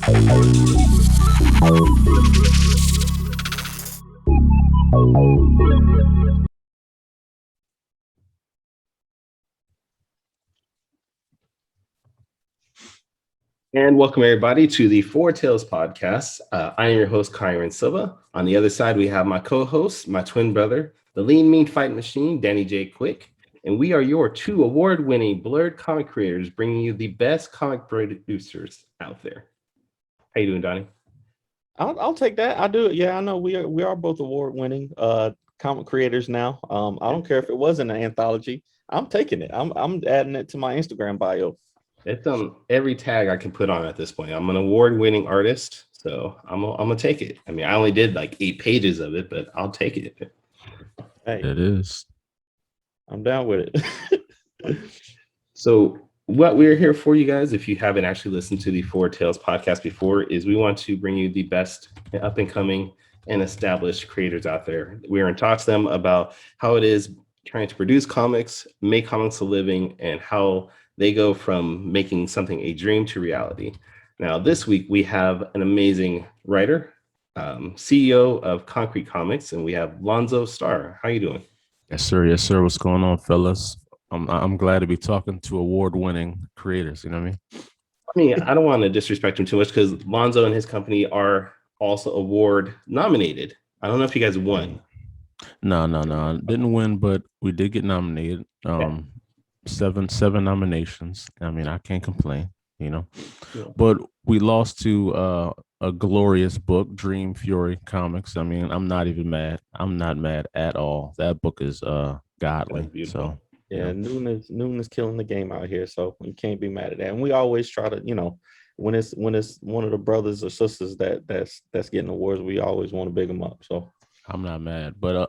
And welcome everybody to the Four Tales podcast. I am your host, Kyrun Silva. On the other side, we have my co-host, my twin brother, the lean, mean fight machine, Danny J. Quick. And we are your two award-winning blurred comic creators, bringing you the best comic producers out there. How you doing, Donnie? I'll take that. I do. Yeah, I know we are both award-winning comic creators now. I don't care if it wasn't an anthology. I'm taking it. I'm adding it to my Instagram bio. It's every tag I can put on at this point. I'm an award-winning artist, so I'm gonna take it. I mean, I only did like 8 pages of it, but I'll take it. Hey, it is. I'm down with it. So what we're here for, you guys, if you haven't actually listened to the Four Tales podcast before, is we want to bring you the best up and coming and established creators out there. We're in talks to them about how it is trying to produce comics, make comics a living, and how they go from making something a dream to reality. Now, this week we have an amazing writer, CEO of Konkret Comics, and we have Lonzo Starr. How you doing? Yes, sir. Yes, sir. What's going on, fellas? I'm glad to be talking to award-winning creators. You know what I mean? I mean, I don't want to disrespect him too much because Lonzo and his company are also award nominated. I don't know if you guys won. No. Didn't win, but we did get nominated. Seven nominations. I mean, I can't complain, you know. Yeah. But we lost to a glorious book, Dream Fury Comics. I mean, I'm not even mad. I'm not mad at all. That book is godly. So yeah, Noon is killing the game out here, so you can't be mad at that. And we always try to, you know, when it's one of the brothers or sisters that's getting awards, we always want to big them up. So I'm not mad, but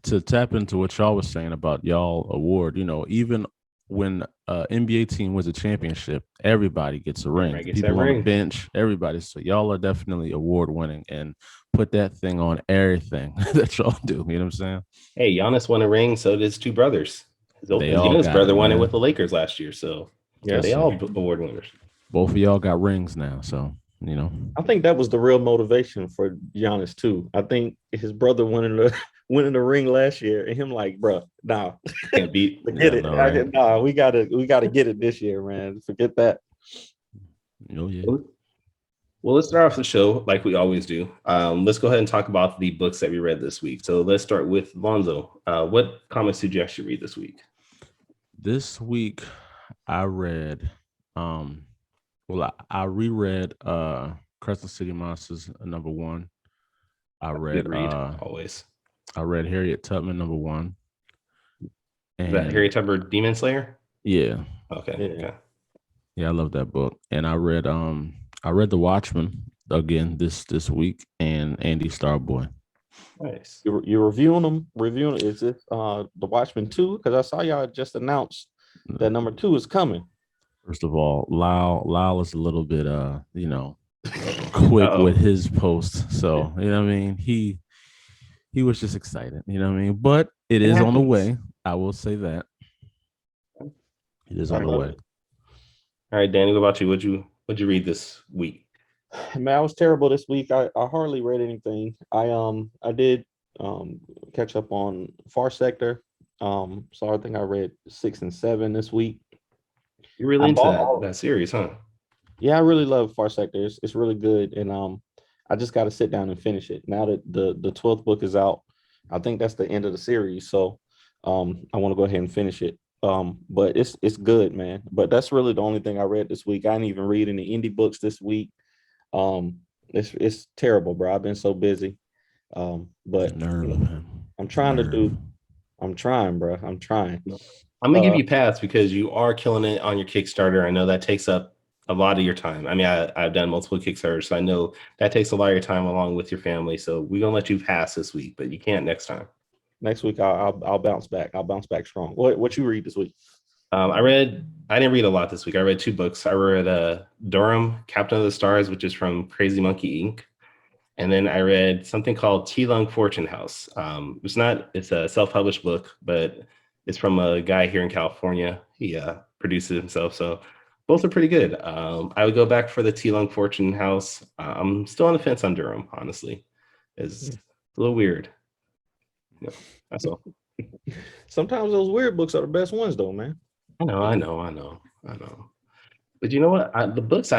to tap into what y'all was saying about y'all award, you know, even when NBA team wins a championship, everybody gets a ring. People on the bench, everybody. So y'all are definitely award winning and put that thing on everything that y'all do. You know what I'm saying? Hey, Giannis won a ring, so did his two brothers. His brother won it with the Lakers last year. So yeah, they all award winners. Both of y'all got rings now, so you know. I think that was the real motivation for Giannis too. I think his brother winning the ring last year, and him like, bro, nah, can't beat. Forget it. Right. Nah, we gotta get it this year, man. Forget that. Oh yeah. Well, let's start off the show like we always do. Let's go ahead and talk about the books that we read this week. So let's start with Lonzo. What comics did you actually read this week? This week, I read. I reread Crescent City Monsters #1. I read always. I read Harriet Tubman #1. Is that Harriet Tubman Demon Slayer? Yeah. Okay. Yeah, I love that book. And I read The Watchman again this week and Andy Starboy. Nice. You're reviewing them? Is it The Watchman 2? Because I saw y'all just announced that #2 is coming. First of all, Lyle is a little bit quick with his posts. So, you know what I mean? He was just excited, you know what I mean? But it is on the way. I will say that. It is on the way. All right, Danny, what about you? What'd you read this week? Man, I was terrible this week. I hardly read anything. I did catch up on Far Sector. So I think I read 6 and 7 this week. You're really into that series, huh? Yeah, I really love Far Sector. It's really good, and I just got to sit down and finish it. Now that the 12th book is out, I think that's the end of the series. So I want to go ahead and finish it. But it's good, man. But that's really the only thing I read this week. I didn't even read any indie books this week. It's terrible, bro. I've been so busy. But I'm trying, bro. I'm trying. I'm gonna give you a pass because you are killing it on your Kickstarter. I know that takes up a lot of your time. I mean, I've done multiple Kickstarters, so I know that takes a lot of your time along with your family. So we're gonna let you pass this week, but you can't next time. Next week I'll bounce back. I'll bounce back strong. What you read this week? I didn't read a lot this week. I read 2 books. I read Darum, Captain of the Stars, which is from Crazy Monkey Inc. And then I read something called T-Lung Fortune House. It's a self-published book, but it's from a guy here in California. He produces it himself. So Both are pretty good. I would go back for the T Lung Fortune House. I'm still on the fence on Darum, honestly. It's a little weird. Yeah, that's all. Sometimes those weird books are the best ones, though, man. I know. But you know what? The books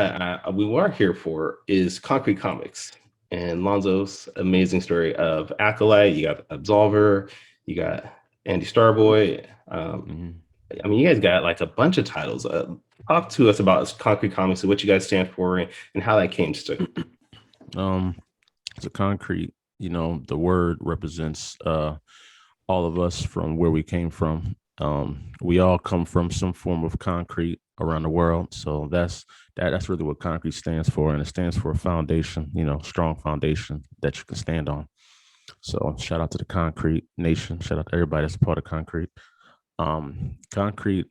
we were here for is Konkret Comics and Lonzo's amazing story of Acolyte. You got Absolver. You got Andy Starboy. I mean, you guys got like a bunch of titles. Talk to us about Konkret Comics and what you guys stand for and how that came to. So Konkret, the word represents all of us from where we came from. We all come from some form of concrete around the world. So that's really what Konkret stands for. And it stands for a foundation, strong foundation that you can stand on. So shout out to the Konkret Nation. Shout out to everybody that's a part of Konkret. Konkret,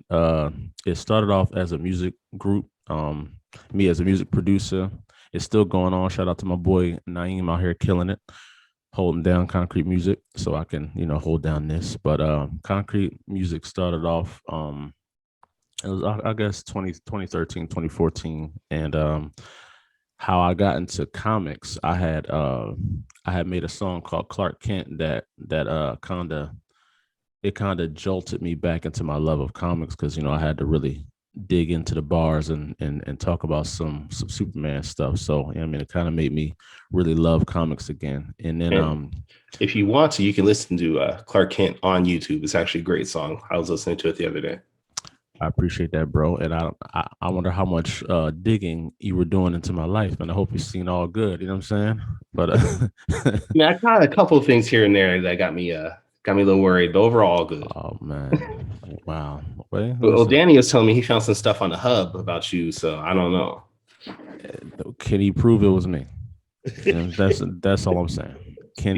it started off as a music group. Me as a music producer. It's still going on. Shout out to my boy Naeem out here killing it, holding down Konkret music so I can, hold down this. But Konkret music started off, it was, I guess, 2013, 2014. And how I got into comics, I had made a song called Clark Kent that kind of jolted me back into my love of comics because, I had to really dig into the bars and talk about some Superman stuff. So it kind of made me really love comics again. And then if you want to, you can listen to Clark Kent on YouTube. It's actually a great song. I was listening to it the other day. I appreciate that, bro. And I wonder how much digging you were doing into my life, and I hope you're seeing all good. You know what I'm saying? But I caught a couple of things here and there that got me a little worried, but overall good. Oh man, wow. Well, Danny was telling me he found some stuff on the hub about you, so I don't know. Can he prove it was me? That's all I'm saying. Can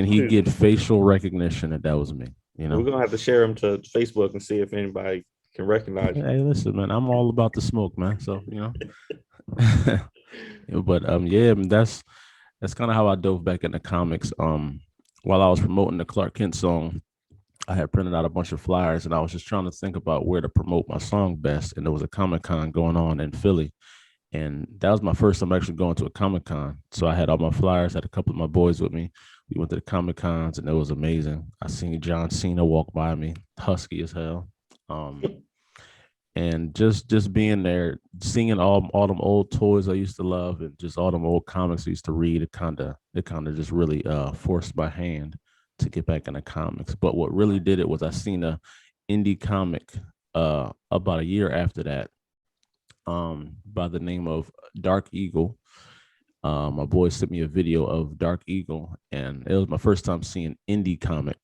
he get facial recognition that was me? We're gonna have to share them to Facebook and see if anybody can recognize you. Hey, listen, man, I'm all about the smoke, man. So but that's kind of how I dove back into comics. While I was promoting the Clark Kent song, I had printed out a bunch of flyers and I was just trying to think about where to promote my song best. And there was a Comic-Con going on in Philly. And that was my first time actually going to a Comic-Con. So I had all my flyers, had a couple of my boys with me. We went to the Comic-Cons and it was amazing. I seen John Cena walk by me, husky as hell. And just being there, seeing all them old toys I used to love and just all them old comics I used to read, it kind of just really forced my hand to get back into comics. But what really did it was I seen a indie comic about a year after that by the name of Dark Eagle. My boy sent me a video of Dark Eagle, and it was my first time seeing indie comic.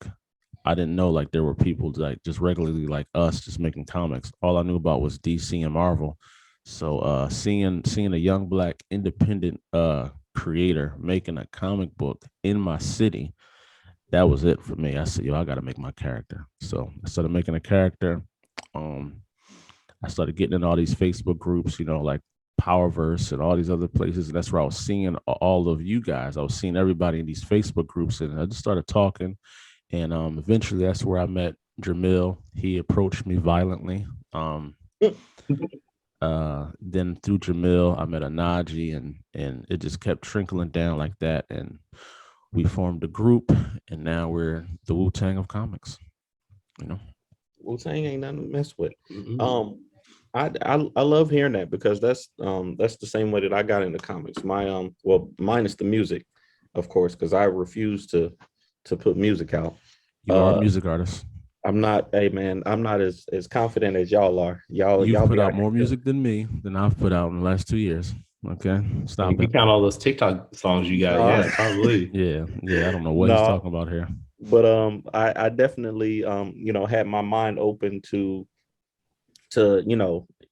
I didn't know like there were people like just regularly like us just making comics. All I knew about was DC and Marvel. So seeing a young Black independent creator making a comic book in my city, that was it for me. I said, I got to make my character. So I started making a character. I started getting in all these Facebook groups, like Powerverse and all these other places. And that's where I was seeing all of you guys. I was seeing everybody in these Facebook groups, and I just started talking. And eventually that's where I met Jamil. He approached me violently. Then through Jamil, I met Anaji, and it just kept trickling down like that. And we formed a group, and now we're the Wu-Tang of comics. Wu-Tang ain't nothing to mess with. Mm-hmm. I love hearing that because that's the same way that I got into comics. My minus the music, of course, because I refuse to put music out. You are a music artist. I'm not, hey man, I'm not as confident as y'all are. Y'all put out more music than me than I've put out in the last 2 years. Okay, stop. You count all those TikTok songs you got, yeah, probably. Yeah. I don't know what he's talking about here. But I definitely had my mind open to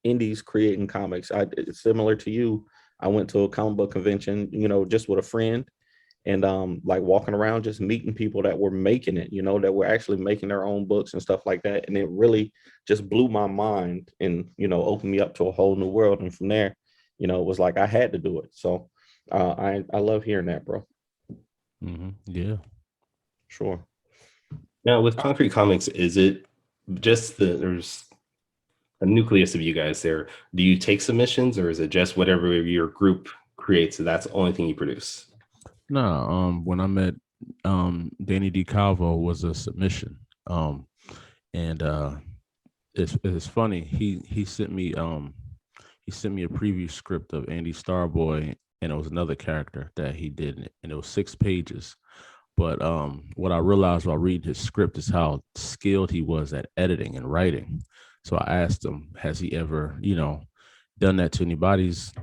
indies creating comics. Similar to you, I went to a comic book convention, just with a friend. And like walking around, just meeting people that were making it, that were actually making their own books and stuff like that. And it really just blew my mind and, opened me up to a whole new world. And from there, it was like I had to do it. So I love hearing that, bro. Mm-hmm. Yeah, sure. Now with Konkret Comics, is it just there's a nucleus of you guys there. Do you take submissions, or is it just whatever your group creates, so that's the only thing you produce? No, when I met Danny DeCalvo was a submission. And it's funny. He sent me a preview script of Andy Starboy, and it was another character that he did, and it was 6 pages. But what I realized while reading his script is how skilled he was at editing and writing. So I asked him, has he ever, done that to anybody's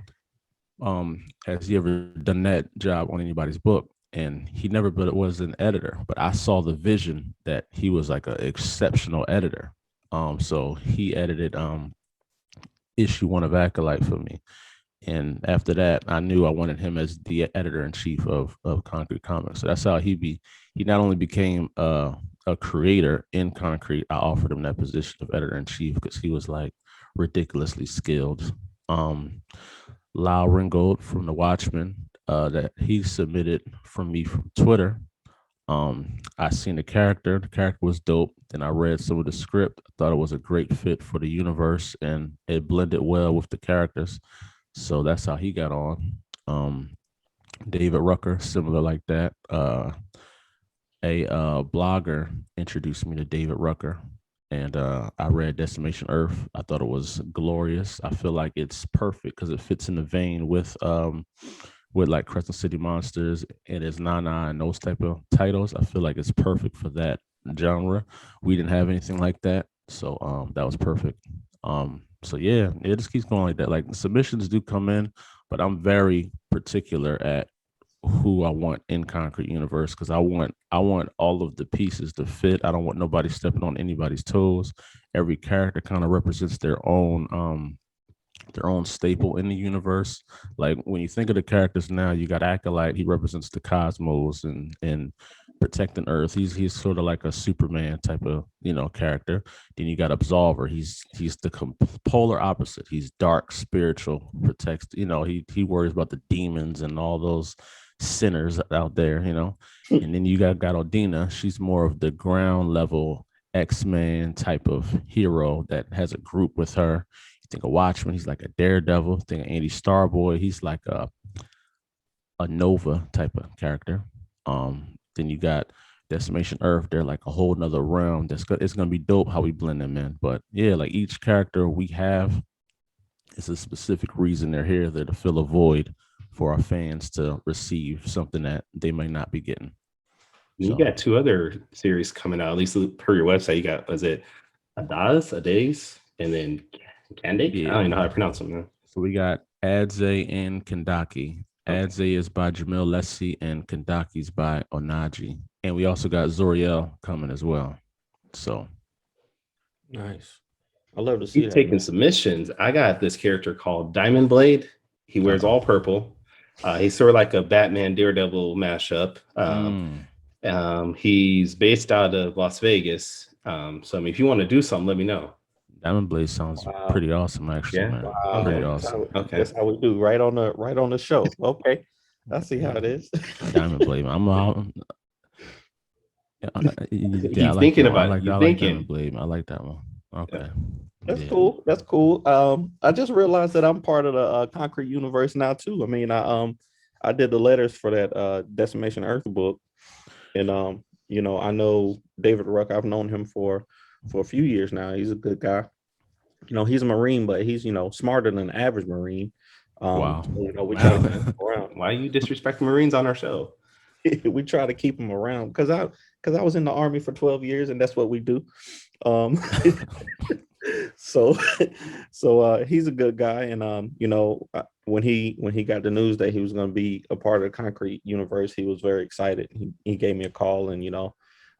has he ever done that job on anybody's book? And he never but was an editor, but I saw the vision that he was like an exceptional editor. So he edited issue 1 of Acolyte for me. And after that, I knew I wanted him as the editor-in-chief of Konkret Comics. So that's how he not only became a creator in Konkret, I offered him that position of editor-in-chief because he was like ridiculously skilled. Lau Ringgold from the Watchman, that he submitted from me from Twitter. I seen the character was dope. Then I read some of the script. I thought it was a great fit for the universe, and it blended well with the characters. So that's how he got on. David Rucker, similar like that. A blogger introduced me to David Rucker, and I read Decimation Earth. I thought it was glorious. I feel like it's perfect because it fits in the vein with like Crescent City Monsters and it's Nana and those type of titles. I feel like it's perfect for that genre. We didn't have anything like that, so that was perfect. So yeah, it just keeps going like that. Like, submissions do come in, but I'm very particular at who I want in Konkret Universe because I want all of the pieces to fit. I don't want nobody stepping on anybody's toes. Every character kind of represents their own staple in the universe. Like, when you think of the characters now, you got Acolyte. He represents the cosmos and protecting Earth. He's sort of like a Superman type of character. Then you got Absolver. He's the polar opposite. He's dark, spiritual, protects. He worries about the demons and all those sinners out there. And then you got Odina. She's more of the ground level X-Men type of hero that has a group with her. Think of Watchman, he's like a daredevil. Think of Andy Starboy, he's like a Nova type of character. Then you got Decimation Earth, they're like a whole nother realm. It's gonna be dope how we blend them in. But yeah, like each character we have, it's a specific reason they're here. They're to fill a void for our fans to receive something that they may not be getting. You got 2 other series coming out, at least per your website. You got, was it Adays, and then Kandake? Yeah. I don't even know how to pronounce them, man. So we got Adze and Kendaki. Adze is by Jamil Lessie and Kendaki's by Onaji. And we also got Zoriel coming as well. So nice. I love to see that. Taking submissions. I got this character called Diamond Blade. He wears all purple. He's sort of like a Batman Daredevil mashup. He's based out of Las Vegas. So I mean, if you want to do something, let me know. Diamond Blade sounds pretty awesome, actually. Yeah. Man. Wow. Pretty awesome. Okay, that's how we do right on the show. Okay, I see how it is. Diamond Blade. I'm He's thinking about it. Diamond Blade. I like that one. Okay, that's cool. That's cool. I just realized that I'm part of the Konkret Universe now too. I mean, I did the letters for that Decimation Earth book, and I know David Ruck. I've known him for a few years now. He's a good guy. He's a Marine, but he's smarter than an average Marine. Wow. So, we try to keep him around. Why you disrespect Marines on our show? We try to keep him around because I was in the Army for 12 years, and that's what we do. So he's a good guy, and when he got the news that he was going to be a part of the Konkret Universe, he was very excited. He gave me a call, and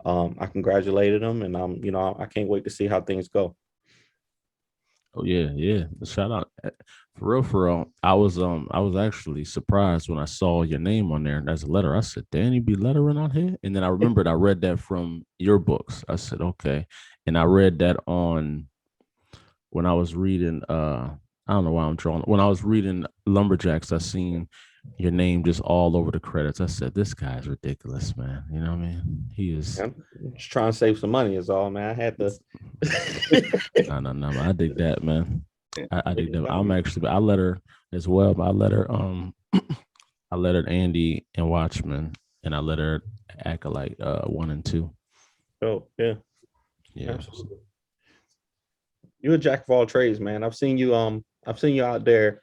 I congratulated him, and I can't wait to see how things go. Oh yeah. Shout out. For real. I was actually surprised when I saw your name on there as a letter. I said, Danny be lettering on here? And then I remembered I read that from your books. I said, okay. And I read that when I was reading I don't know why I'm drawing. When I was reading Lumberjacks, I seen your name just all over the credits. I said, this guy's ridiculous, man. You know what I mean? He is. I'm just trying to save some money is all, man. I had to. No. I dig that, man. I dig that. I let her as well, but I let her I let her Andy and Watchman, and I let her Acolyte 1 and 2. Oh, yeah. Yeah. Absolutely. You're a jack of all trades, man. I've seen you out there.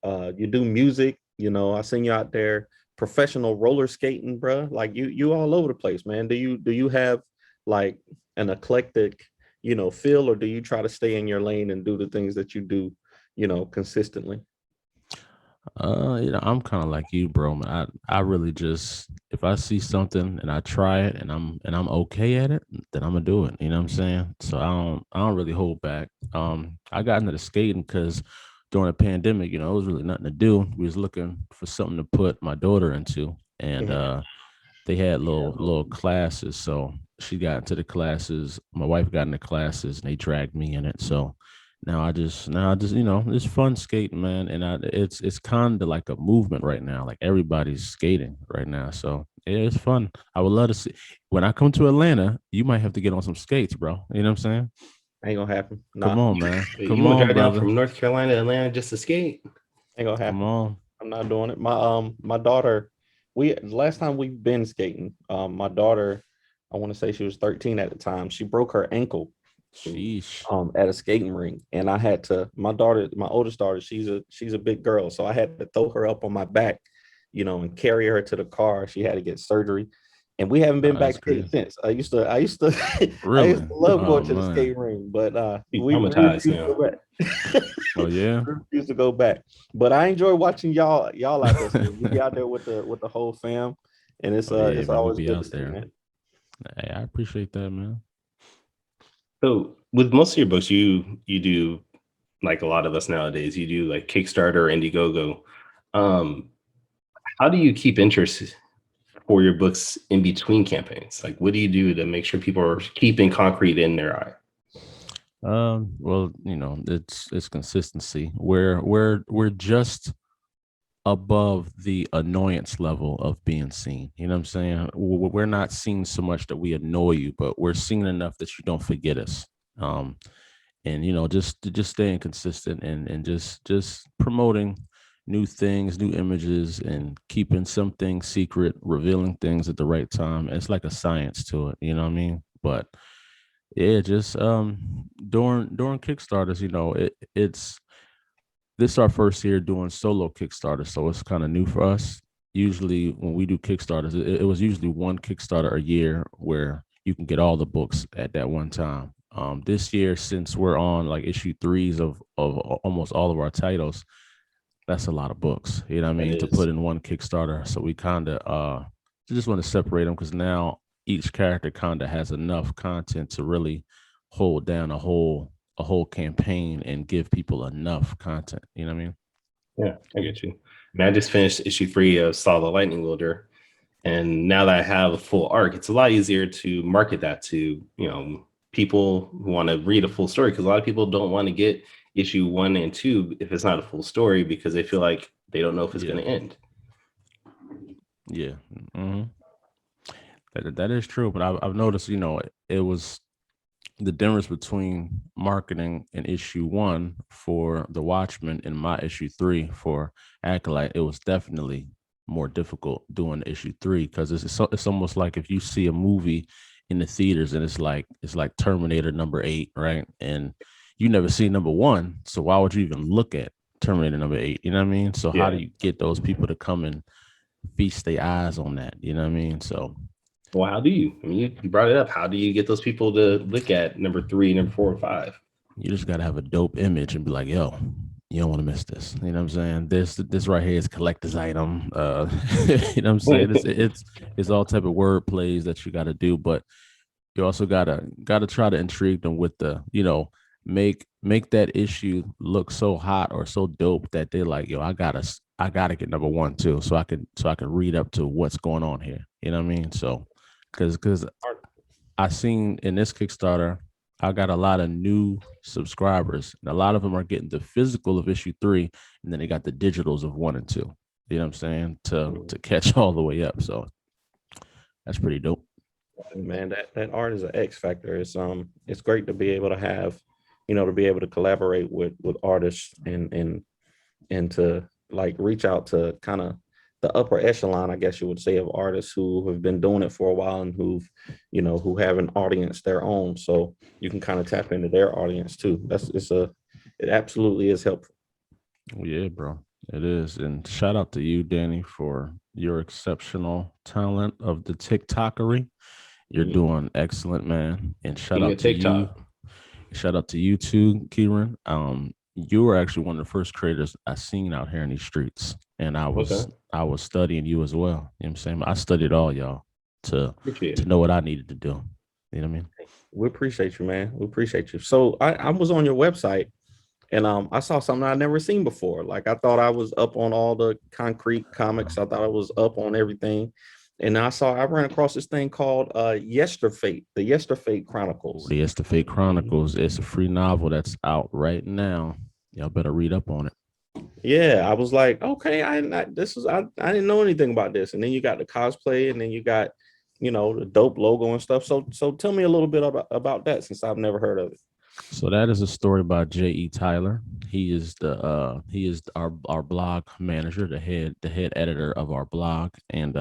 You do music, I've seen you out there professional roller skating, bro. Like you all over the place, man. Do you have like an eclectic, feel, or do you try to stay in your lane and do the things that you do, consistently? I'm kind of like you, bro. Man. I really just, if I see something and I try it and I'm okay at it, then I'm gonna do it. You know what I'm saying? So I don't really hold back. I got into the skating because during the pandemic, it was really nothing to do. We was looking for something to put my daughter into, and they had little classes. So she got into the classes. My wife got into classes, and they dragged me in it. So now I just it's fun skating, man, and it's kind of like a movement right now. Like everybody's skating right now, so yeah, it's fun. I would love to see when I come to Atlanta. You might have to get on some skates, bro. You know what I'm saying? Ain't gonna happen. Nah. Come on, man. You Come want to on, drive down brother. from North Carolina to Atlanta just to skate? Ain't gonna happen. Come on. I'm not doing it. My daughter, last time we've been skating, my daughter, I want to say she was 13 at the time. She broke her ankle. Sheesh. At a skating rink, and I had to. My oldest daughter, she's a big girl, so I had to throw her up on my back, and carry her to the car. She had to get surgery, and we haven't been back skating since. I used to Really? I used to love going to the man. skating ring, but we traumatized refused to now. go back. Oh yeah. Refused to go back, but I enjoy watching y'all out there. You be out there with the whole fam, and it's Oh, yeah, it's man, we always be good out to see, there. man. Hey, I appreciate that, man. So with most of your books, you do, like a lot of us nowadays, you do like Kickstarter or Indiegogo. How do you keep interest for your books in between campaigns? Like, what do you do to make sure people are keeping Concrete in their eye? Well, it's consistency. We're just above the annoyance level of being seen. You know what I'm saying? We're not seen so much that we annoy you, but we're seen enough that you don't forget us. And just staying consistent and just promoting new things, new images, and keeping some things secret, revealing things at the right time. It's like a science to it, you know what I mean? But yeah, just during Kickstarters, it's this is our first year doing solo Kickstarter, so it's kind of new for us. Usually, when we do Kickstarters, it was usually one Kickstarter a year where you can get all the books at that one time. This year, since we're on like issue threes of almost all of our titles, that's a lot of books. You know what I mean? To put in one Kickstarter, so we kind of just want to separate them because now each character kind of has enough content to really hold down a whole campaign and give people enough content. You know what I mean? Yeah, I get you. I just finished issue 3 of Saw the Lightning Wielder, and now that I have a full arc, it's a lot easier to market that to people who want to read a full story, because a lot of people don't want to get issue 1 and 2 if it's not a full story because they feel like they don't know if it's going to end. Yeah, that is true. But I've noticed, it was the difference between marketing in issue 1 for the Watchman and my issue 3 for Acolyte. It was definitely more difficult doing issue 3 because it's almost like if you see a movie in the theaters and it's like Terminator number 8, right? And you never see number 1, so why would you even look at Terminator number 8? You know what I mean? So how do you get those people to come and feast their eyes on that? You know what I mean? So. Well, how do you? I mean, you brought it up. How do you get those people to look at number 3, number 4, and 5? You just gotta have a dope image and be like, "Yo, you don't want to miss this." You know what I'm saying? This right here is collector's item. You know what I'm saying? It's all type of word plays that you got to do, but you also gotta try to intrigue them with the make that issue look so hot or so dope that they're like, "Yo, I gotta get number 1 too, so I can read up to what's going on here." You know what I mean? So. Because I seen in this Kickstarter, I got a lot of new subscribers, and a lot of them are getting the physical of issue 3, and then they got the digitals of 1 and 2. You know what I'm saying? To catch all the way up. So that's pretty dope. Man, that art is an X factor. It's great to be able to have, to be able to collaborate with artists and to like reach out to kind of the upper echelon, I guess you would say, of artists who have been doing it for a while and who have an audience their own. So you can kind of tap into their audience too. It absolutely is helpful. Yeah, bro. It is. And shout out to you, Danny, for your exceptional talent of the TikTokery. You're doing excellent, man. And shout out to you. Shout out to you too, Kyrun. You were actually one of the first creators I seen out here in these streets. And I was studying you as well. You know what I'm saying? I studied all y'all to know what I needed to do. You know what I mean? We appreciate you, man. We appreciate you. So I was on your website and I saw something I'd never seen before. Like I thought I was up on all the Konkret Comics. I thought I was up on everything. And I ran across this thing called Yesterfate, the Yesterfate Chronicles. The Yesterfate Chronicles. It's a free novel that's out right now. Y'all better read up on it. Yeah, I was like, okay, I didn't know anything about this. And then you got the cosplay, and then you got, the dope logo and stuff. So tell me a little bit about that, since I've never heard of it. So that is a story by J.E. Tyler. He is our blog manager, the head editor of our blog, and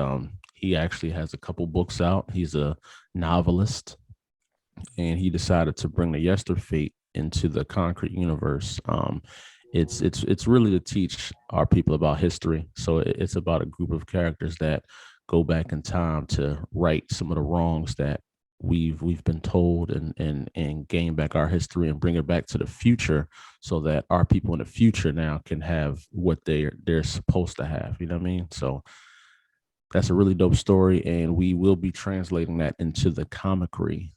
he actually has a couple books out. He's a novelist, and he decided to bring the Yesterfate into the Konkret universe. It's really to teach our people about history. So it's about a group of characters that go back in time to right some of the wrongs that we've been told and gain back our history and bring it back to the future, so that our people in the future now can have what they're supposed to have. You know what I mean? So that's a really dope story, and we will be translating that into the comicry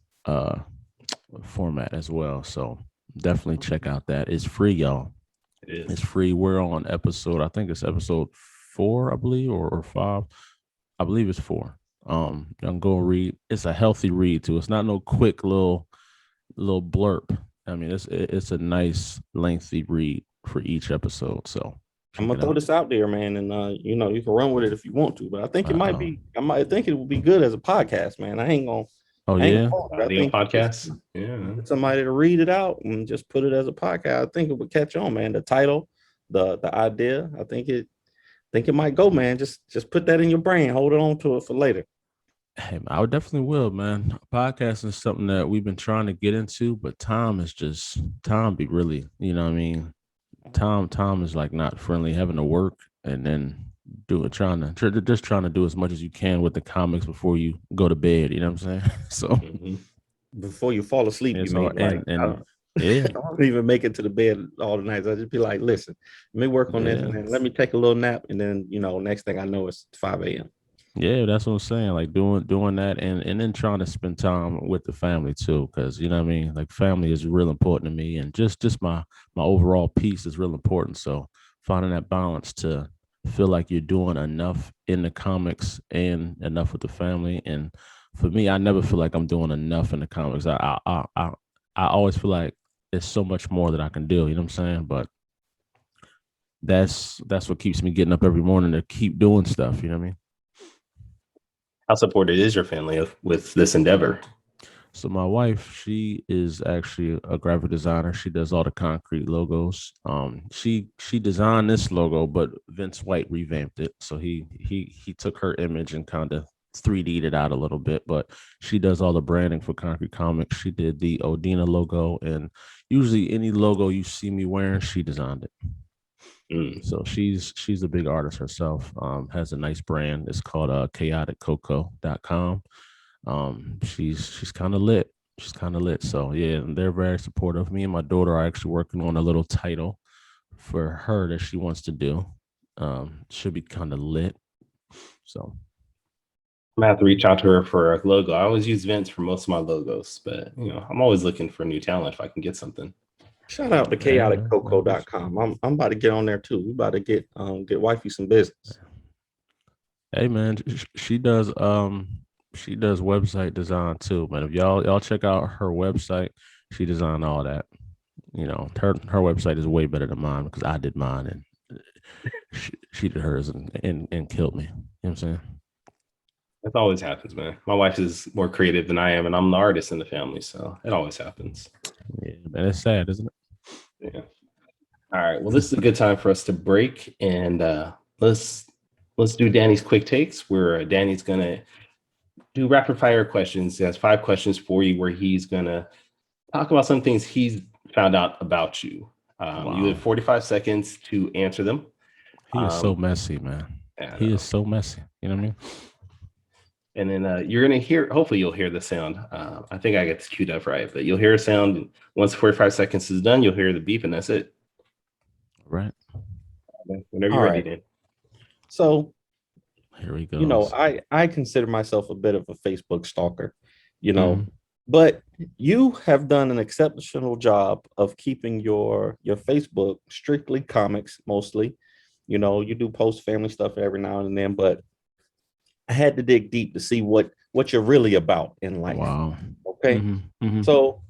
format as well. So definitely check out that. It's free, y'all. It's free. We're on episode, I think it's episode 4, I believe, or 5. I believe it's 4. You can go read. It's a healthy read too. It's not no quick little blurb. I mean, it's a nice lengthy read for each episode. So I'm gonna throw this out there, man, and you can run with it if you want to. But I think it might be. I might think it would be good as a podcast, man. I ain't gonna. Oh yeah, I think podcast. Yeah, somebody to read it out and just put it as a podcast. I think it would catch on, man. The title, the idea. I think it might go, man. Just put that in your brain. Hold on to it for later. Hey, I definitely will, man. Podcasting is something that we've been trying to get into, but time be really, you know what I mean? Time is like not friendly, having to work and then trying to do as much as you can with the comics before you go to bed, you know what I'm saying? So before you fall asleep, I don't even make it to the bed all the nights. I just be like, listen, let me work on this, and then let me take a little nap, and then next thing I know, it's 5 a.m. Yeah, that's what I'm saying. Like doing that and then trying to spend time with the family too, because you know what I mean. Like family is real important to me, and just my overall peace is real important. So finding that balance to feel like you're doing enough in the comics and enough with the family. And for me, I never feel like I'm doing enough in the comics. I always feel like there's so much more that I can do. You know what I'm saying? But that's what keeps me getting up every morning to keep doing stuff. You know what I mean? How supportive is your family with this endeavor? So my wife, she is actually a graphic designer. She does all the Konkret logos. She designed this logo, but Vince White revamped it. So he took her image and kind of 3D'd it out a little bit. But she does all the branding for Konkret Comics. She did the Odina logo, and usually any logo you see me wearing, she designed it. So she's a big artist herself. Has a nice brand. It's called chaoticcoco.com. She's kind of lit. She's kind of lit. So yeah, they're very supportive. Me and my daughter are actually working on a little title for her that she wants to do. Should be kind of lit. So I'm gonna have to reach out to her for a logo. I always use Vince for most of my logos, but I'm always looking for new talent if I can get something. Shout out to chaoticcoco.com. I'm about to get on there too. We about to get wifey some business. Hey man, she does website design too, man. If y'all check out her website, she designed all that. Her website is way better than mine because I did mine, and she did hers and killed me. You know what I'm saying? That always happens, man. My wife is more creative than I am, and I'm the artist in the family, so it always happens. Yeah, man, it's sad, isn't it? Yeah. All right. Well, this is a good time for us to break, and let's do Danny's quick takes, where Danny's gonna do rapid fire questions. He has 5 questions for you, where he's gonna talk about some things he's found out about you. Wow. You have 45 seconds to answer them. He is so messy, man. Yeah, he is so messy. You know what I mean? And then you're going to hear, hopefully you'll hear the sound. I think I get this queued up right, but you'll hear a sound. Once 45 seconds is done, you'll hear the beep, and that's it. Right. Whenever you're ready, Dan. So, here we go. You know, I consider myself a bit of a Facebook stalker, you know, but you have done an exceptional job of keeping your Facebook strictly comics mostly. You know, you do post family stuff every now and then, but I had to dig deep to see what you're really about in life. Wow. Okay. So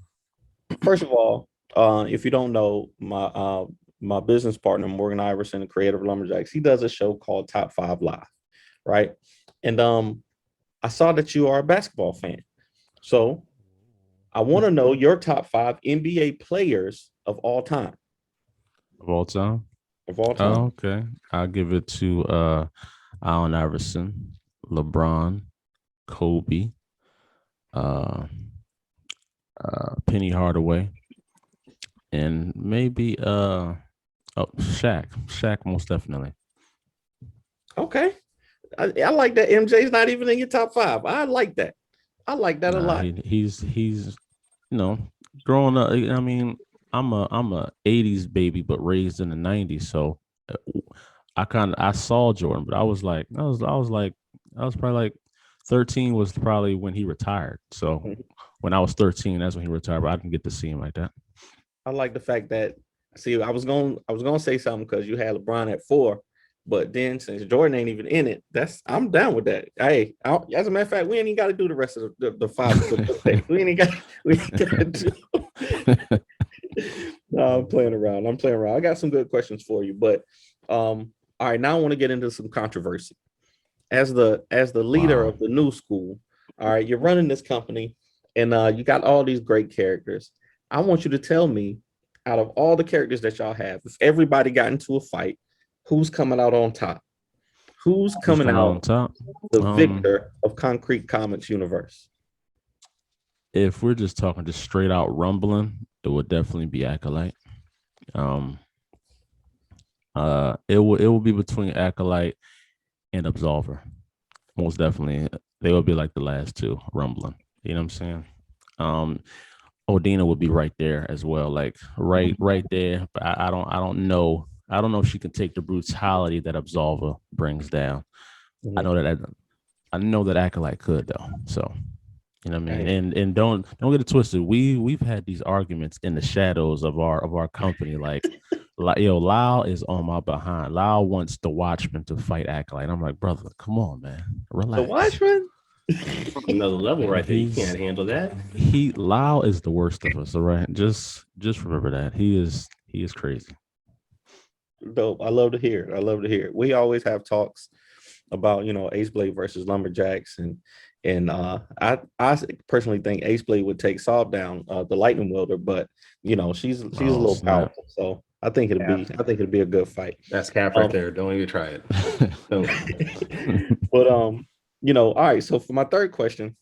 first of all, if you don't know, my business partner, Morgan Iverson, the creator of Lumberjacks, he does a show called Top 5 Live, right? And I saw that you are a basketball fan. So I want to know your top 5 NBA players of all time. Of all time? Of all time. Oh, okay. I'll give it to Allen Iverson, LeBron, Kobe, Penny Hardaway, and maybe Shaq. Shaq, most definitely. Okay. I like that. MJ's not even in your top 5. I like that. I like that a lot. He's you know, growing up. I mean, I'm a 80s baby, but raised in the 90s. So I saw Jordan, but I was probably like 13 was probably when he retired. So when I was 13, that's when he retired. But I didn't get to see him like that. I like the fact that I was gonna say something because you had LeBron at 4. But then since Jordan ain't even in it, I'm down with that. Hey, as a matter of fact, we ain't even got to do the rest of the 5. we ain't got to do. No, I'm playing around. I got some good questions for you, but all right, now I want to get into some controversy. As the leader of the new school, all right, you're running this company, and you got all these great characters. I want you to tell me, out of all the characters that y'all have, if everybody got into a fight, who's coming out on top? Who's coming out on top? The victor of Konkret Comics universe. If we're just talking just straight out rumbling, it would definitely be Acolyte. It will be between Acolyte and Absolver. Most definitely, they will be like the last 2 rumbling. You know what I'm saying? Odina would be right there as well, like right there. But I don't know. I don't know if she can take the brutality that Absolver brings down. I know that Acolyte could though. So, you know what I mean? And don't get it twisted. We've had these arguments in the shadows of our company. Like Lyle is on my behind. Lyle wants the Watchman to fight Acolyte. I'm like, brother, come on, man. Relax. The Watchman? Another level right there. You can't handle that. Lyle is the worst of us, all right? Just remember that. He is crazy. Dope. I love to hear it. We always have talks about, you know, Ace Blade versus Lumberjacks, and I personally think Ace Blade would take Saab down, the Lightning Welder, but you know, she's a little powerful, so I think it'll be a good fight. That's cap right there. Don't even try it. But you know, all right. So for my third question,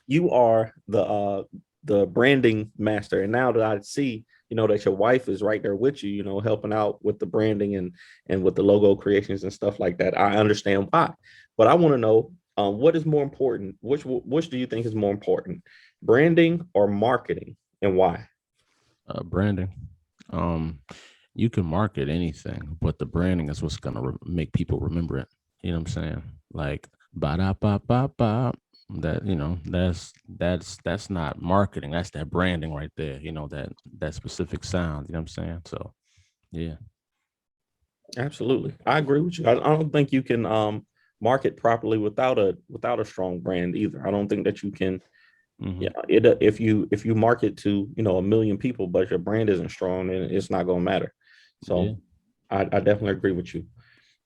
you are the branding master, and now that I see, you know, that your wife is right there with you, you know, helping out with the branding and with the logo creations and stuff like that, I understand why. But I want to know, what is more important? Which do you think is more important, branding or marketing, and why? Branding. You can market anything, but the branding is what's gonna make people remember it. You know what I'm saying? Like ba da ba ba ba. That, you know, that's not marketing. That's that branding right there. You know, that specific sound. You know what I'm saying? So, yeah. Absolutely, I agree with you. I don't think you can market properly without a strong brand either. I don't think that you can. Yeah, if you market to, you know, 1 million people, but your brand isn't strong, then it's not going to matter. So, yeah. I definitely agree with you.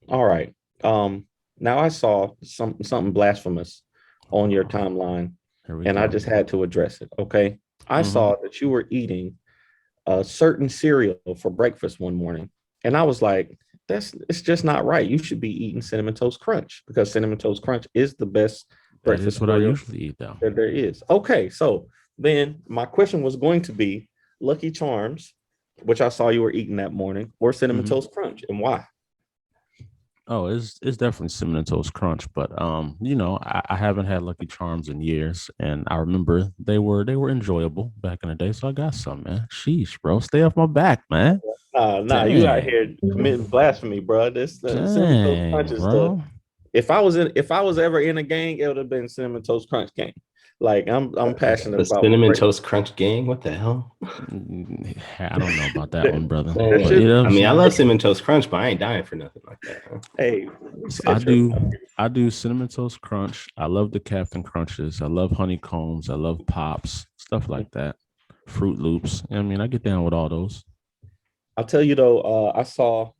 All right. Now I saw something blasphemous on your timeline, and I just had to address it. Okay. I saw that you were eating a certain cereal for breakfast one morning, and I was like, it's just not right. You should be eating Cinnamon Toast Crunch because Cinnamon Toast Crunch is the best That is breakfast what I cereal usually eat, though. that there is. Okay, so then my question was going to be Lucky Charms, which I saw you were eating that morning, or Cinnamon Toast Crunch, and why? Oh, it's definitely Cinnamon Toast Crunch, but I haven't had Lucky Charms in years, and I remember they were enjoyable back in the day, so I got some, man. Sheesh, bro, stay off my back, man. Nah, you out Dang, here committing blasphemy, bro. This Cinnamon Toast Crunch dang, is the. bro. If I was ever in a gang, it would have been Cinnamon Toast Crunch gang. Like I'm passionate The about my Cinnamon breakfast. Toast Crunch gang. What the hell? I don't know about that one, brother, That but should, you know what I I'm mean, I saying. love Cinnamon Toast Crunch, but I ain't dying for nothing like that. Huh? hey, So set your I do Cinnamon Toast Crunch. I love the Captain Crunches. I love honeycombs. I love pops, stuff like that. Fruit Loops. I mean, I get down with all those. I'll tell you though, I saw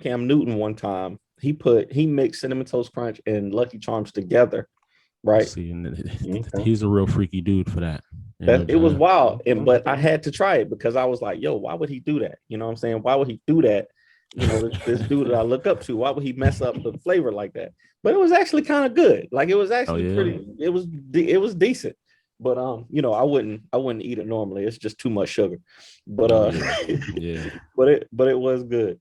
Cam Newton one time. He mixed Cinnamon Toast Crunch and Lucky Charms together, right? See, and Okay. he's a real freaky dude for that. You know what That it I'm was saying? wild, but I had to try it because I was like, "Yo, why would he do that?" You know what I'm saying? Why would he do that? You know, this dude that I look up to. Why would he mess up the flavor like that? But it was actually kind of good. Like it was Oh actually yeah. pretty. It was decent. But I wouldn't eat it normally. It's just too much sugar. But Oh yeah. Yeah. but it was good.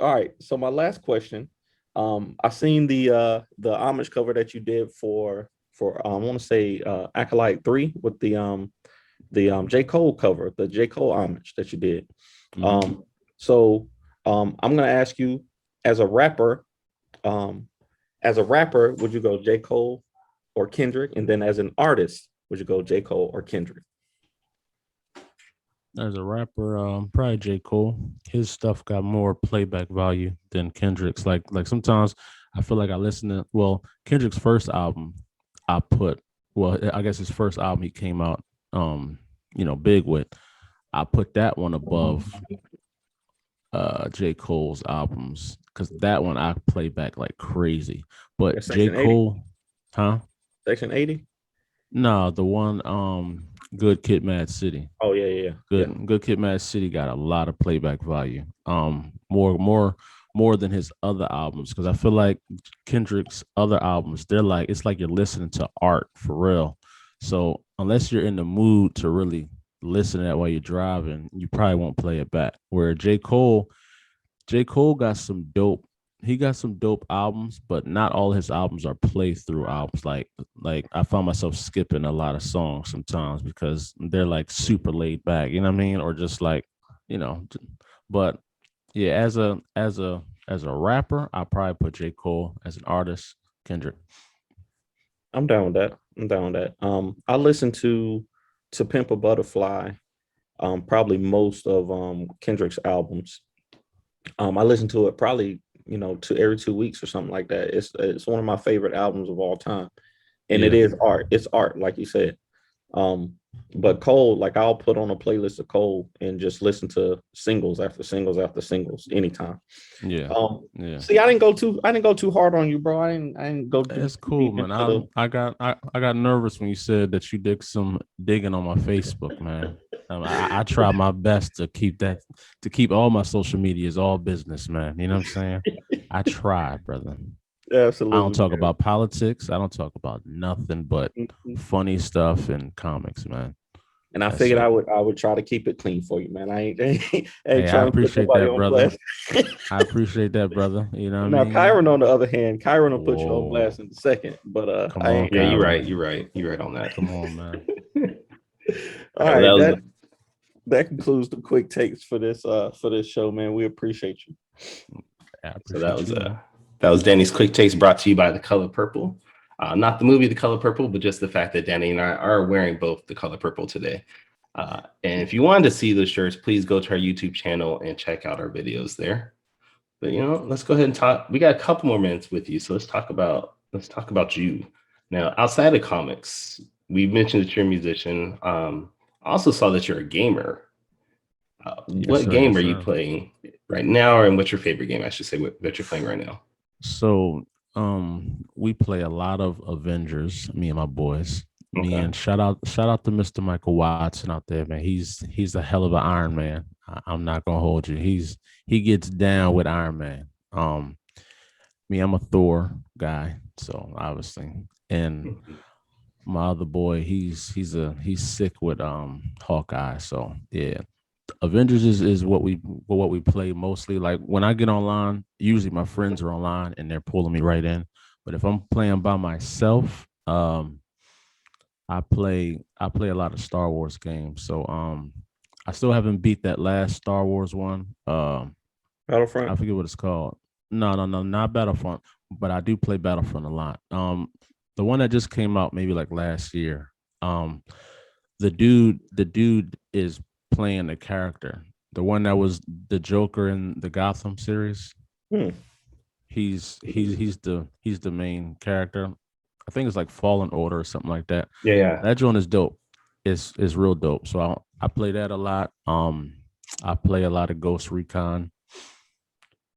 All right. So my last question. I seen the homage cover that you did for I want to say Acolyte 3 with the J. Cole cover, the J. Cole homage that you did. Mhm. So I'm gonna ask you as a rapper, um, would you go J. Cole or Kendrick? And then as an artist, would you go J. Cole or Kendrick? As a rapper, probably J. Cole. His stuff got more playback value than Kendrick's. Like sometimes I feel like I listen to Kendrick's first album, I put I guess his first album he came out big with. I put that one above J. Cole's albums because that one I play back like crazy. But J. Section 80. Cole, huh? Section 80. No, the one Good Kid Mad City. Oh yeah. Good Kid Mad City got a lot of playback value. More than his other albums because I feel like Kendrick's other albums, they're like it's like you're listening to art for real. So unless you're in the mood to really listen to that while you're driving, you probably won't play it back. Where J. Cole got some dope. He got some dope albums, but not all his albums are playthrough albums. Like I found myself skipping a lot of songs sometimes because they're like super laid back. You know what I mean? Or just like, you know. But yeah, as a rapper, I probably put J. Cole. As an artist, Kendrick. I'm down with that. I'm down with that. I listened to Pimp a Butterfly, probably most of Kendrick's albums. I listen to it probably to every 2 weeks or something like that. It's one of my favorite albums of all time, and it Yeah. is art. It's art, like you said. Um, but Cole, like I'll put on a playlist of Cole and just listen to singles after singles after singles anytime. Yeah. Um, Yeah. see, I didn't go too hard on you, bro. I didn't go It's too cool, deep man. into the. I got nervous when you said that you did some digging on my Facebook, man. I try my best to keep all my social medias all business, man. You know what I'm saying? I try, brother. I don't Absolutely, talk about politics. I don't talk about nothing but man. funny stuff and comics, man. And I That's figured I it. would I would try to keep it clean for you, man. I ain't Hey, I trying to put appreciate nobody that, on brother. blast. I appreciate that, brother. You know what I Now, mean? Kyron, on the other hand, Kyron will put you on Whoa. blast in a second, but Come I on, ain't. Yeah, you're Kyron. right. You're right. You're right on that. Come on, man. All All right, well, right, that was that concludes the quick takes for this show, man. We appreciate you. I so that appreciate was you, man. that was Danny's quick takes brought to you by The Color Purple. Not the movie The Color Purple, but just the fact that Danny and I are wearing both The Color Purple today. And if you wanted to see those shirts, please go to our YouTube channel and check out our videos there. But let's go ahead and talk. We got a couple more minutes with you, so let's talk about you. Now, outside of comics, we mentioned that you're a musician. I also saw that you're a gamer. Yes, What sir. game Yes, are you sir. playing right now, and what's your favorite game? I should say that you're playing right now. So we play a lot of Avengers, me and my boys. Me and shout out to Mr. Michael Watson out there, man. He's a hell of an Iron Man. I'm not gonna hold you. He gets down with Iron Man. Me, I'm a Thor guy, so obviously. And my other boy, he's sick with Hawkeye. So yeah. Avengers is what we play mostly. Like when I get online, usually my friends are online and they're pulling me right in. But if I'm playing by myself, I play a lot of Star Wars games. So I still haven't beat that last Star Wars one. Battlefront. I forget what it's called. No, not Battlefront, but I do play Battlefront a lot. The one that just came out maybe like last year. The dude is playing the character, the one that was the Joker in the Gotham series. He's the main character. I think it's like Fallen Order or something like that. Yeah. That joint is dope. It's real dope. So I play that a lot. I play a lot of Ghost Recon,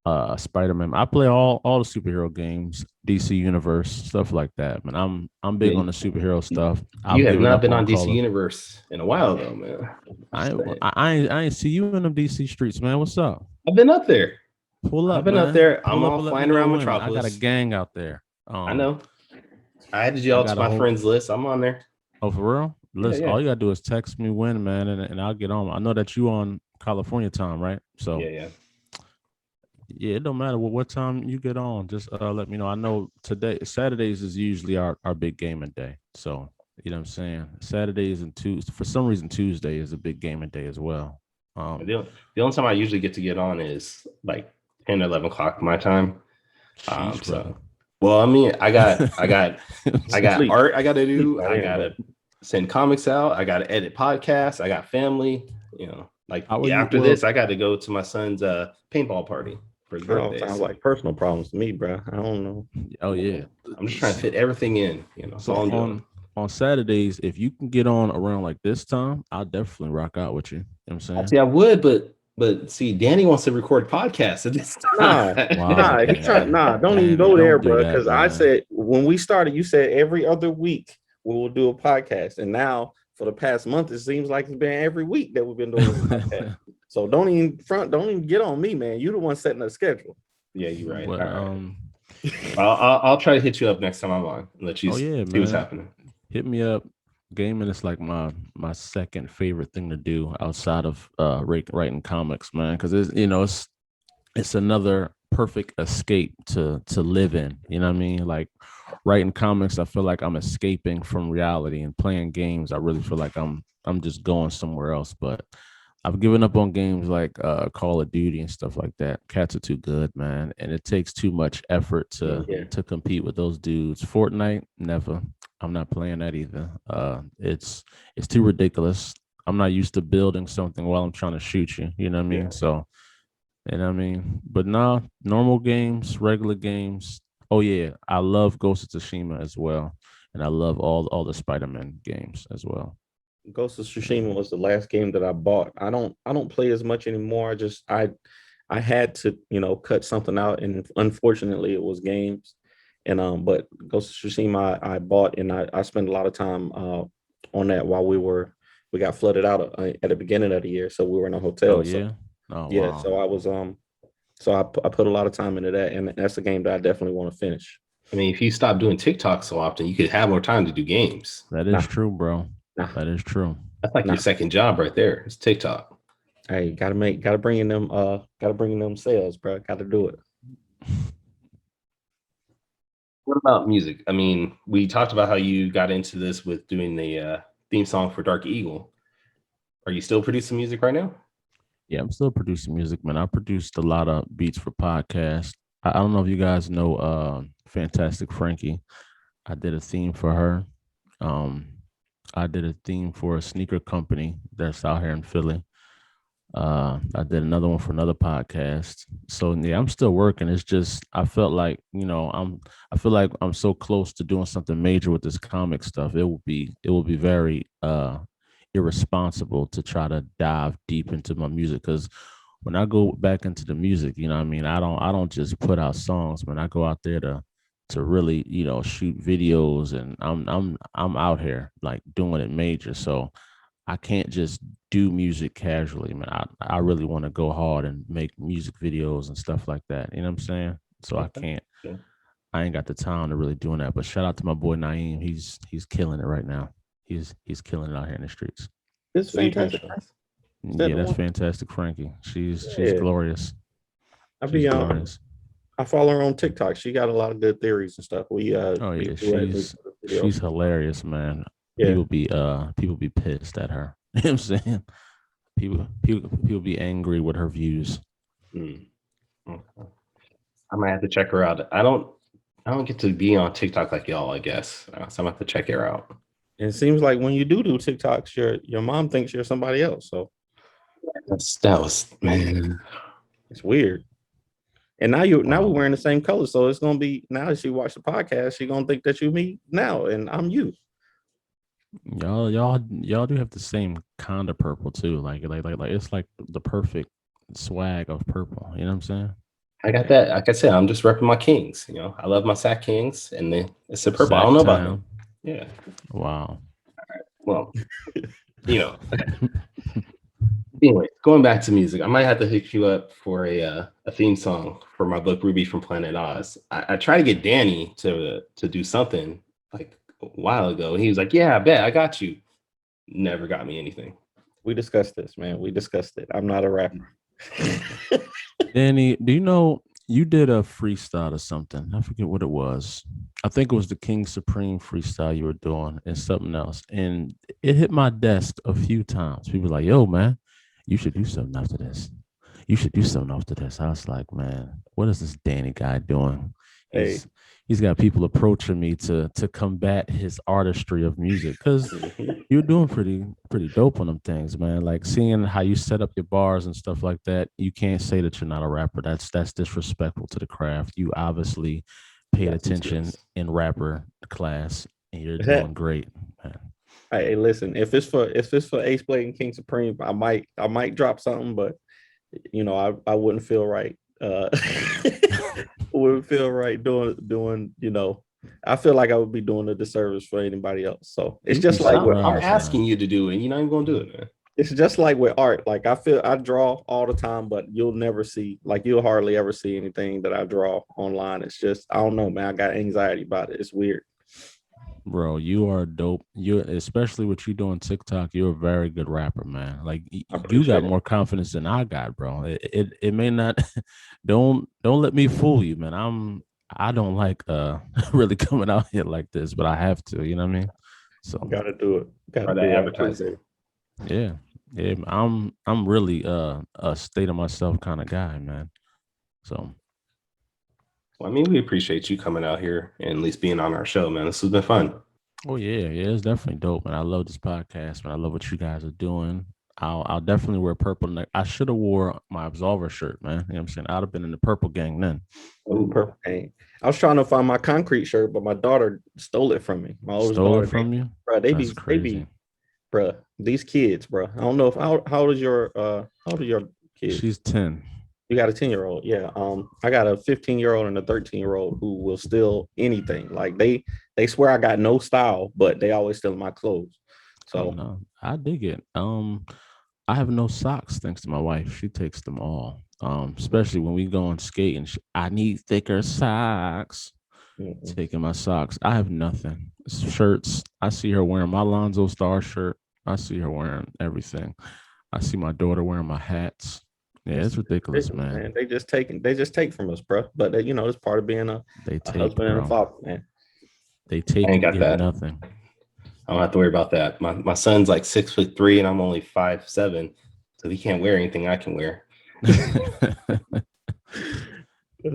Spider-Man. I play all the superhero games, DC Universe, stuff like that. Man, I'm big on the superhero stuff. You have not been on DC Universe in a while though, man. I ain't see you in them DC streets, man. What's up? I've been up there. Pull up. I've been man. up there. Pull I'm up all flying around Metropolis. I got a gang out there. I know. I added you all to my friends list. I'm on there. Oh, for real? Listen, yeah. All you gotta do is text me when, man, and I'll get on. I know that you on California time, right? So yeah, it don't matter what time you get on. Just let me know. I know Saturdays is usually our big gaming day. So you know what I'm saying. Saturdays and for some reason Tuesday is a big gaming day as well. The only time I usually get on is like 10, 11 o'clock my time. Well, I mean, I got art I gotta do. I gotta send comics out. I gotta edit podcasts. I got family. You know, like after this, I got to go to my son's paintball party for his birthday. Sounds like personal problems to me, bro. I don't know. Oh yeah, I'm just trying to fit everything in. You know, so on Saturdays, if you can get on around like this time, I'll definitely rock out with you. You know what I'm saying? See, I would, but see, Danny wants to record podcasts at this time. Don't even go there, bro. Because I said when we started, you said every other week we will do a podcast, and now for the past month, it seems like it's been every week that we've been doing a podcast. So don't even get on me, man. You the one setting the schedule. Yeah, you're right. But, I'll try to hit you up next time I'm on and let you see what's happening. Hit me up. Gaming is like my second favorite thing to do outside of writing comics, man, because it's another perfect escape to live in. You know what I mean? Like writing comics, I feel like I'm escaping from reality, and playing games, I really feel like I'm just going somewhere else. But I've given up on games like Call of Duty and stuff like that. Cats are too good, man, and it takes too much effort to compete with those dudes. Fortnite, never. I'm not playing that either. It's too ridiculous. I'm not used to building something while I'm trying to shoot you. You know what I mean? Yeah. So, you know what I mean? But no, normal games, regular games. Oh yeah, I love Ghost of Tsushima as well, and I love all the Spider-Man games as well. Ghost of Tsushima was the last game that I bought. I don't play as much anymore. I had to, cut something out, and unfortunately it was games. And but Ghost of Tsushima I bought, and I spent a lot of time on that while we got flooded out at the beginning of the year, so we were in a hotel. Oh yeah. Wow. So I was so I put a lot of time into that, and that's a game that I definitely want to finish. I mean, if you stop doing TikTok so often, you could have more time to do games. That is true, bro. That is true. That's like your second job right there. It's TikTok. Hey, gotta bring in them sales, bro. Gotta do it. What about music? I mean, we talked about how you got into this with doing the theme song for Dark Eagle. Are you still producing music right now? Yeah, I'm still producing music, man. I produced a lot of beats for podcasts. I don't know if you guys know Fantastic Frankie. I did a theme for her. I did a theme for a sneaker company that's out here in Philly. I did another one for another podcast. So yeah, I'm still working. It's just I felt like I feel like I'm so close to doing something major with this comic stuff. It will be very irresponsible to try to dive deep into my music, because when I go back into the music, you know what I mean? I don't just put out songs, man. I go out there to really, you know, shoot videos, and I'm out here like doing it major. So I can't just do music casually, man. I really want to go hard and make music videos and stuff like that. You know what I'm saying? So I can't. Yeah. I ain't got the time to really doing that. But shout out to my boy Naeem. He's killing it right now. He's killing it out here in the streets. It's fantastic. Yeah, that's fantastic, Frankie. She's glorious. She's glorious. I follow her on TikTok. She got a lot of good theories and stuff. She's hilarious, man. Yeah. People be pissed at her. You know what I'm saying? People be angry with her views. Okay. I might have to check her out. I don't get to be on TikTok like y'all, I guess. So I'm gonna have to check her out. It seems like when you do TikToks, your mom thinks you're somebody else. So that was, man. It's weird. And now we're wearing the same color, so it's gonna be, now that she watch the podcast, she's gonna think that you me now and I'm you. Y'all do have the same kind of purple too. Like it's like the perfect swag of purple. You know what I'm saying? I got that. Like I said, I'm just repping my Kings. You know, I love my Sac Kings, and then it's a purple. Sac I don't know about them. Yeah. Wow. All right. Well, you know. Anyway, going back to music, I might have to hook you up for a theme song for my book Ruby from Planet Oz. I tried to get Danny to do something like a while ago, and he was like, "Yeah, I bet I got you." Never got me anything. We discussed this, man. We discussed it. I'm not a rapper. Danny, do you know you did a freestyle or something? I forget what it was. I think it was the King Supreme freestyle you were doing and something else. And it hit my desk a few times. People were like, "Yo, man, you should do something after this. You should do something after this." I was like, man, what is this Danny guy doing? He's got people approaching me to combat his artistry of music, because you're doing pretty dope on them things, man. Like seeing how you set up your bars and stuff like that. You can't say that you're not a rapper. That's disrespectful to the craft. You obviously paid attention in rapper class, and you're doing great, man. Hey, listen, if it's for Ace Blade and King Supreme, I might drop something, but you know, I wouldn't feel right. Wouldn't feel right doing, you know, I feel like I would be doing a disservice for anybody else. So it's just like I'm asking you to do it, you're not even gonna do it, man. It's just like with art. Like I feel I draw all the time, but you'll hardly ever see anything that I draw online. It's just, I don't know, man. I got anxiety about it. It's weird. Bro, you are dope. You, especially what you do on TikTok, you're a very good rapper, man. Like you got more confidence than I got, bro. It may not. Don't let me fool you, man. I don't like really coming out here like this, but I have to. You know what I mean? So gotta do it. Gotta do advertising. Yeah. I'm really a state of myself kind of guy, man. So. Well, I mean, we appreciate you coming out here and at least being on our show, man. This has been fun. Oh yeah, it's definitely dope, man. I love this podcast, man. I love what you guys are doing. I'll definitely wear purple. I should have wore my Absolver shirt, man. You know what I'm saying? I'd have been in the purple gang then. Oh, purple gang. I was trying to find my Konkret shirt, but my daughter stole it from me. My oldest daughter from you, bro. They be, bro. These kids, bro. I don't know if how old is your kids? She's 10. You got a 10-year-old, yeah. I got a 15-year-old and a 13-year-old who will steal anything. Like they swear I got no style, but they always steal my clothes. So no, I dig it. I have no socks thanks to my wife. She takes them all. Especially when we go on skating. I need thicker socks. Mm-hmm. Taking my socks. I have nothing. Shirts. I see her wearing my Lonzo Starr shirt. I see her wearing everything. I see my daughter wearing my hats. Yeah, it's ridiculous, man. They just take from us, bro. But you know, it's part of being a husband and a father, man. They take and get nothing. I don't have to worry about that. My son's like 6'3" and I'm only 5'7", so he can't wear anything I can wear. That's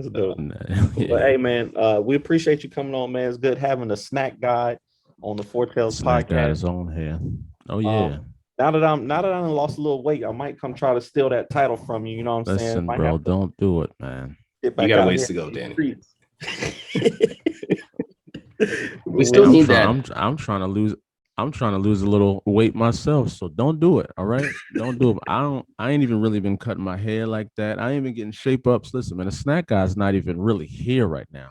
dope. Yeah. But hey, man, we appreciate you coming on, man. It's good having a snack guide on the Four Tales podcast. Guide is on here. Oh yeah. Now that I lost a little weight, I might come try to steal that title from you. You know what I'm saying? Listen, bro, don't do it, man. You got a ways to go, Danny. We still need that. I'm trying to lose I'm trying to lose a little weight myself, so don't do it. All right, don't do it. I ain't even really been cutting my hair like that. I ain't been getting shape ups. Listen, man, the snack guy's not even really here right now.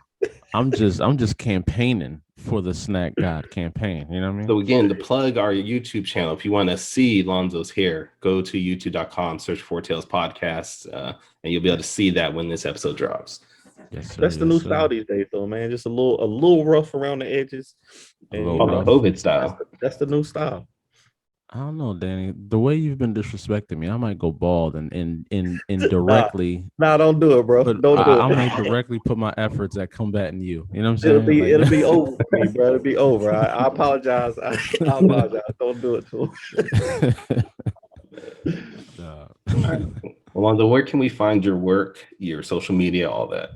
I'm just campaigning for the snack god campaign. You know what I mean? So again, to plug our YouTube channel, if you want to see Lonzo's hair, go to youtube.com, search Four Tails Podcast, and you'll be able to see that when this episode drops. Yes, sir. That's the new style these days, though, man. Just a little rough around the edges. And, COVID style. That's the new style. I don't know, Danny. The way you've been disrespecting me, I might go bald and indirectly. Nah, don't do it, bro. Don't do it. I might directly put my efforts at combating you. You know what I'm saying? It'll be over for me, bro. It'll be over. I apologize. I apologize. Don't do it to him. Well, Lonzo, where can we find your work, your social media, all that?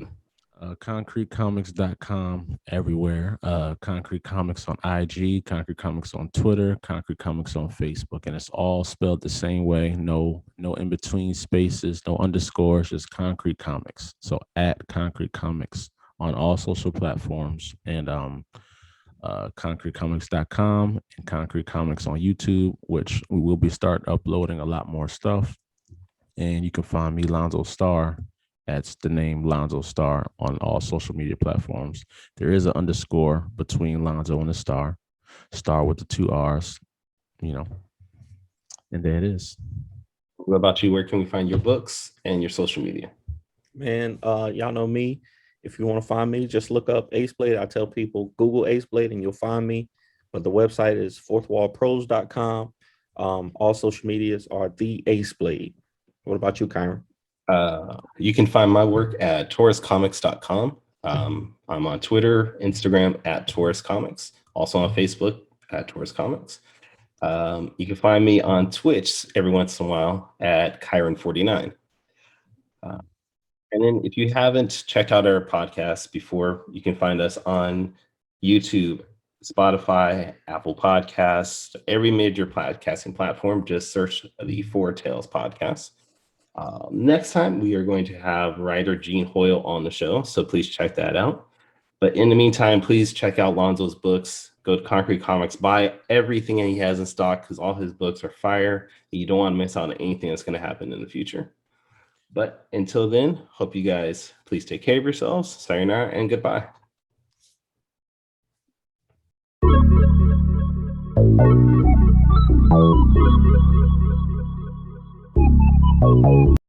ConkretComics.com everywhere. Konkret Comics on IG, Konkret Comics on Twitter, Konkret Comics on Facebook, and it's all spelled the same way. No in between spaces, no underscores, just Konkret Comics. So at Konkret Comics on all social platforms, and KonkretComics.com and Konkret Comics on YouTube, which we will be start uploading a lot more stuff. And you can find me, Lonzo Starr. That's the name Lonzo Starr on all social media platforms. There is an underscore between Lonzo and the Star with the 2 R's, and there it is. What about you? Where can we find your books and your social media? Man, y'all know me. If you want to find me, just look up Ace Blade. I tell people Google Ace Blade and you'll find me. But the website is fourthwallpros.com. All social medias are the Ace Blade. What about you, Kyrun? You can find my work at tauruscomics.com. I'm on Twitter, Instagram at Taurus Comics, also on Facebook at Taurus Comics. You can find me on Twitch every once in a while at Kyrun49. And then if you haven't checked out our podcast before, you can find us on YouTube, Spotify, Apple Podcasts, every major podcasting platform. Just search the Four Tails Podcast. Next time, we are going to have writer Gene Hoyle on the show, so please check that out. But in the meantime, please check out Lonzo's books. Go to Konkret Comics, buy everything he has in stock because all his books are fire. And you don't want to miss out on anything that's going to happen in the future. But until then, hope you guys please take care of yourselves. Sayonara and goodbye.